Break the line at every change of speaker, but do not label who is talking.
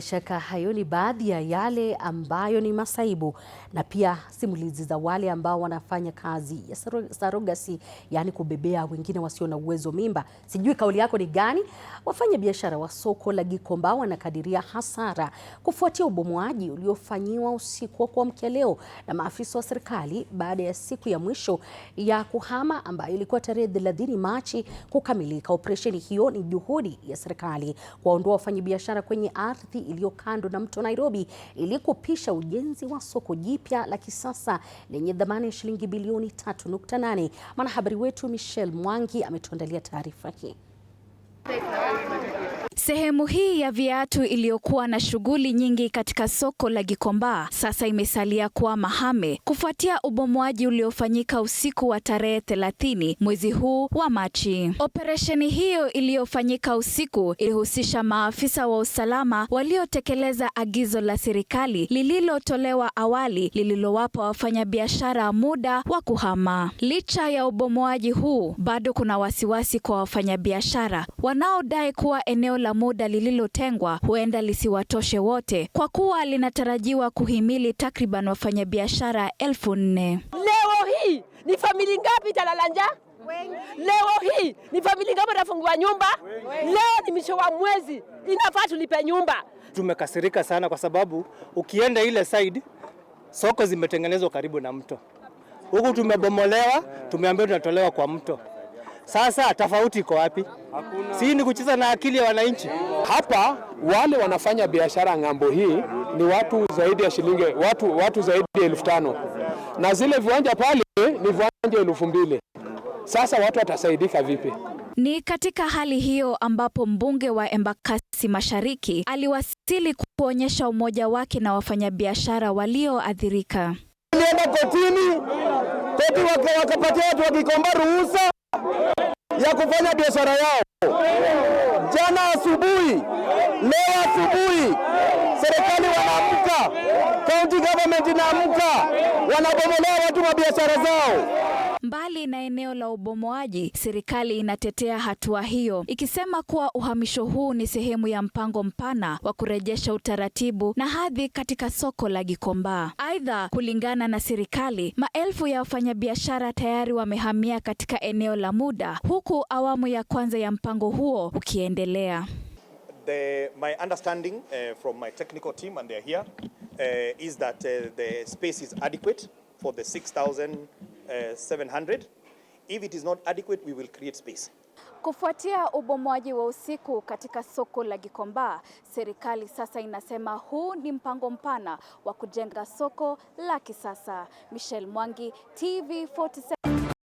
Shaka hayo ni baadhi ya yale ambayo ni masaibu na pia simulizi za wale ambao wanafanya kazi ya surrogacy, yani kubebea wengine wasio na uwezo mimba. Sijui kauli yako ni gani? Wafanya biashara wa soko la Gikomba wanakadiria hasara kufuatia ubomoaji uliofanyiwa usiku wa kuamkia leo na maafisa wa serikali baada ya siku ya mwisho ya kuhama ambayo ilikuwa tarehe 30 Machi kukamilika. Operesheni hiyo ni juhudi ya serikali kuwaondoa wafanyabiashara kwenye ardhi iliyo kando na mto Nairobi ili kupisha ujenzi wa soko jipya la kisasa lenye dhamani ya shilingi bilioni 3.8. Mwanahabari wetu Michelle Mwangi ametuandalia taarifa hii.
Sehemu hii ya viatu iliyokuwa na shughuli nyingi katika soko la Gikomba sasa imesalia kuwa mahame kufuatia ubomoaji uliofanyika usiku wa tarehe 30 mwezi huu wa Machi. Operesheni hiyo iliyofanyika usiku ilihusisha maafisa wa usalama waliotekeleza agizo la serikali lililotolewa awali lililowapa wafanyabiashara muda wa kuhama. Licha ya ubomoaji huu, bado kuna wasiwasi kwa wafanyabiashara wanaodai kuwa eneo la muda lililotengwa huenda lisiwatoshe wote kwa kuwa linatarajiwa kuhimili takriban wafanyabiashara 4,000.
Leo hii ni familia ngapi italala njaa? Leo hii ni familia ngapi itafungua nyumba? Leo ni mwisho wa mwezi, inafaa tulipe nyumba.
Tumekasirika sana kwa sababu ukienda ile side soko zimetengenezwa karibu na mto. Huku tumebomolewa, tumeambiwa tunatolewa kwa mto. Sasa tofauti iko wapi? Si ni kucheza na akili ya wananchi.
Hapa wale wanafanya biashara ng'ambo hii ni watu zaidi ya watu zaidi ya 5,000. Na zile viwanja pale ni viwanja 2,000. Sasa watu watasaidika vipi?
Ni katika hali hiyo ambapo mbunge wa Embakasi Mashariki aliwasili kuonyesha umoja wake na wafanyabiashara walioathirika.
Nienda kotini, wakapatia watu wa Gikomba ruhusa ya kufanya biashara yao. Jana asubuhi, leo asubuhi, serikali wanaamka, county government inaamka, wanabomolea watu wa biashara zao.
Mbali na eneo la ubomoaji, serikali inatetea hatua hiyo ikisema kuwa uhamisho huu ni sehemu ya mpango mpana wa kurejesha utaratibu na hadhi katika soko la Gikomba. Aidha, kulingana na serikali, maelfu ya wafanyabiashara tayari wamehamia katika eneo la muda huku awamu ya kwanza ya mpango huo ukiendelea.
My understanding from my technical team, and they're here, is that the space is adequate for the 6,700. If it is not adequate, we will create space.
Kufuatia ubomoaji wa usiku katika soko la Gikomba, serikali sasa inasema huu ni mpango mpana wa kujenga soko la kisasa. Michelle Mwangi, TV47.